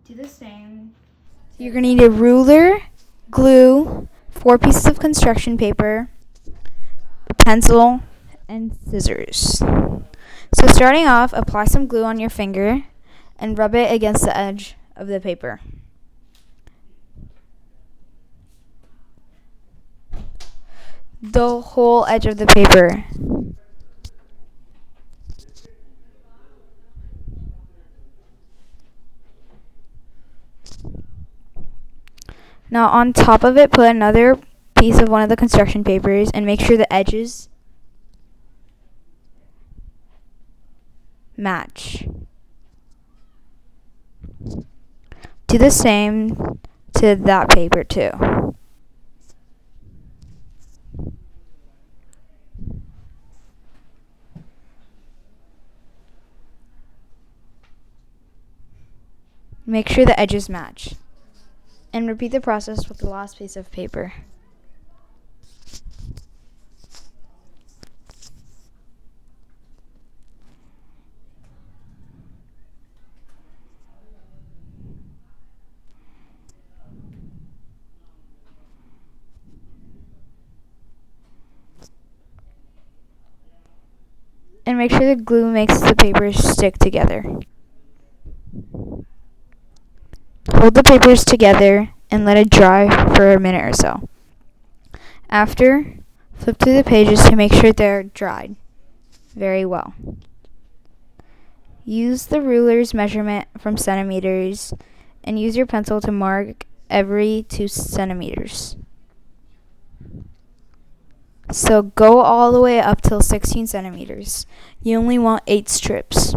Do the same. You're going to need a ruler, glue, 4 pieces of construction paper, a pencil, and scissors. So starting off, apply some glue on your finger and rub it against the edge of the paper. The whole edge of the paper. Now on top of it, put another piece of one of the construction papers and make sure the edges match. Do the same to that paper too. Make sure the edges match. And repeat the process with the last piece of paper. And make sure the glue makes the papers stick together. Hold the papers together and let it dry for a minute or so. After, flip through the pages to make sure they're dried very well. Use the ruler's measurement from centimeters and use your pencil to mark every 2 centimeters. So go all the way up till 16 centimeters. You only want 8 strips.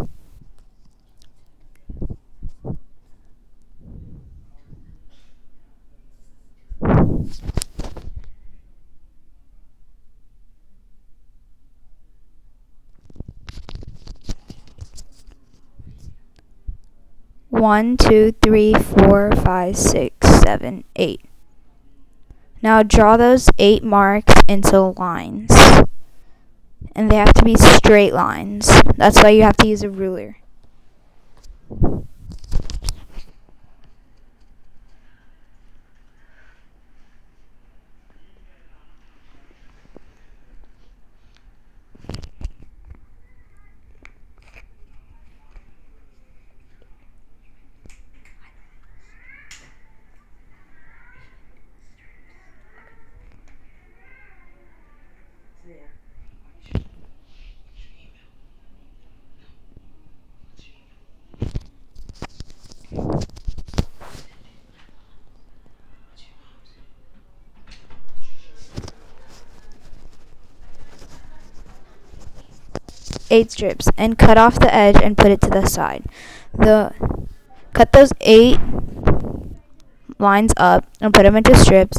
One, two, three, 4, 5, 6, 7, 8. Now draw those 8 marks into lines. And they have to be straight lines. That's why you have to use a ruler. Eight strips and cut off the edge and put it to the side. Cut those 8 lines up and put them into strips,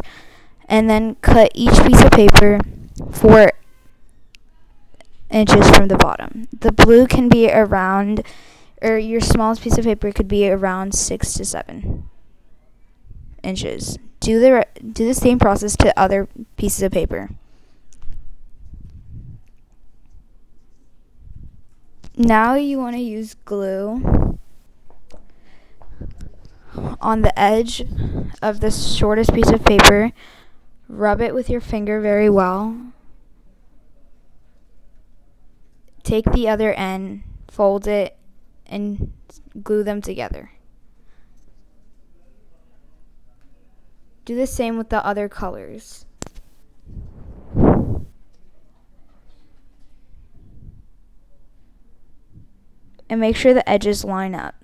and then cut each piece of paper 4 inches from the bottom. The blue can be around, or your smallest piece of paper could be around 6 to 7 inches. Do the same process to other pieces of paper. Now you want to use glue on the edge of the shortest piece of paper. Rub it with your finger very well. Take the other end, fold it, and glue them together. Do the same with the other colors. And make sure the edges line up.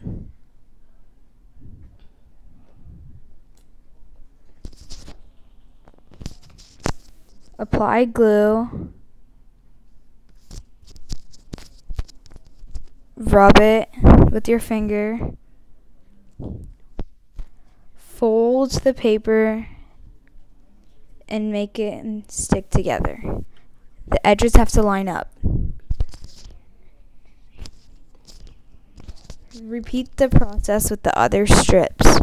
Apply glue. Rub it with your finger. Fold the paper and make it stick together. The edges have to line up. Repeat the process with the other strips.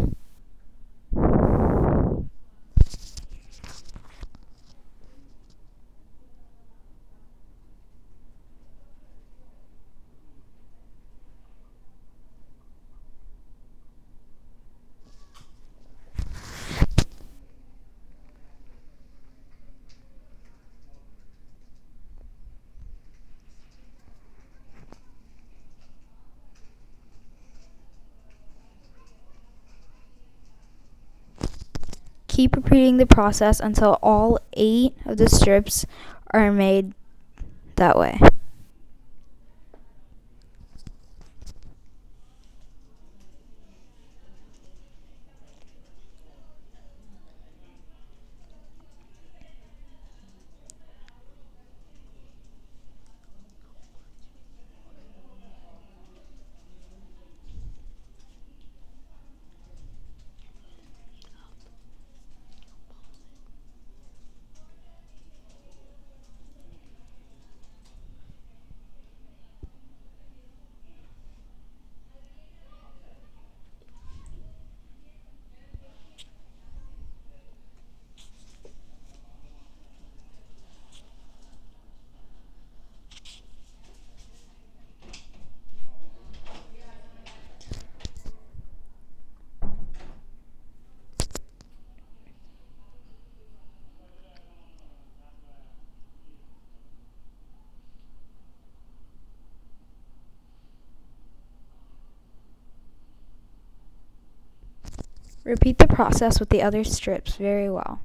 Keep repeating the process until all 8 of the strips are made that way. Repeat the process with the other strips very well.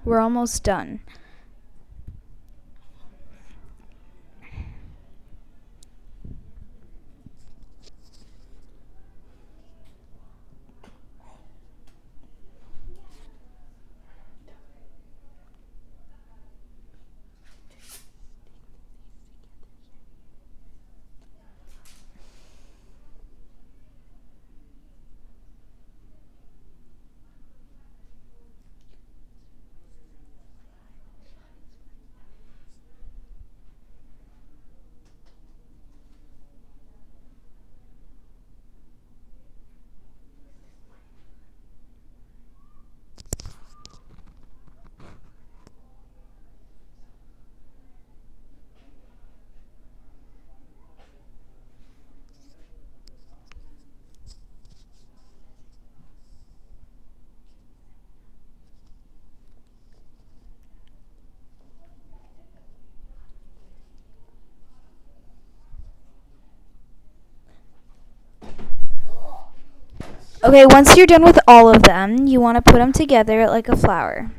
We're almost done. Okay, once you're done with all of them, you want to put them together like a flower.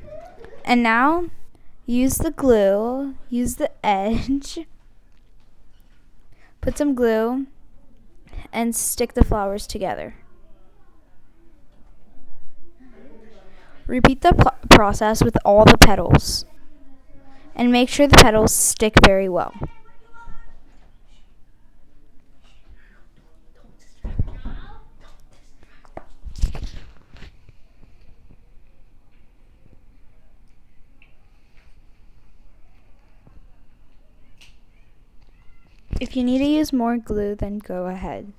And now, use the glue, use the edge, put some glue, and stick the flowers together. Repeat the process with all the petals. And make sure the petals stick very well. If you need to use more glue, then go ahead.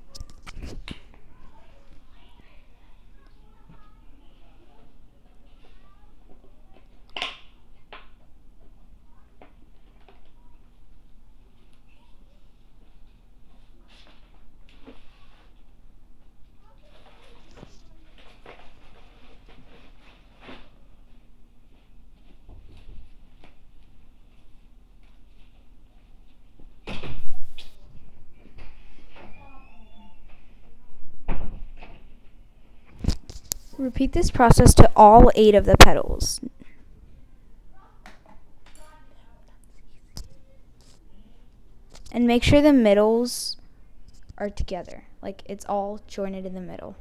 Repeat this process to all 8 of the petals. And make sure the middles are together, like it's all jointed in the middle.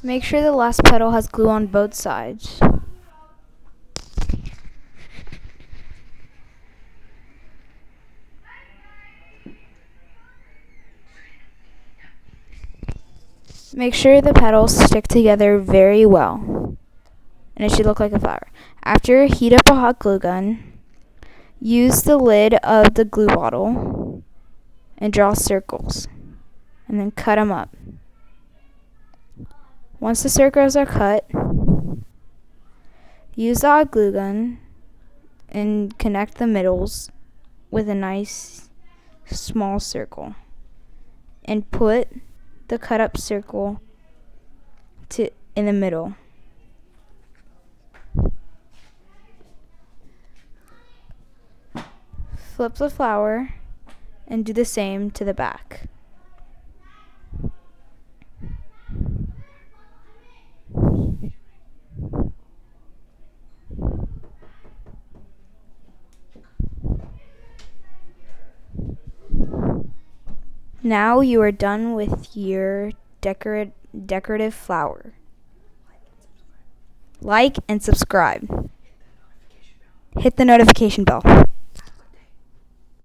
Make sure the last petal has glue on both sides. Make sure the petals stick together very well, and it should look like a flower. After, heat up a hot glue gun. Use the lid of the glue bottle and draw circles, and then cut them up. Once the circles are cut, use the hot glue gun and connect the middles with a nice small circle, and put the cut up circle in the middle. Flip the flower and do the same to the back. Now you are done with your decorative flower. Like and subscribe. Hit the notification bell.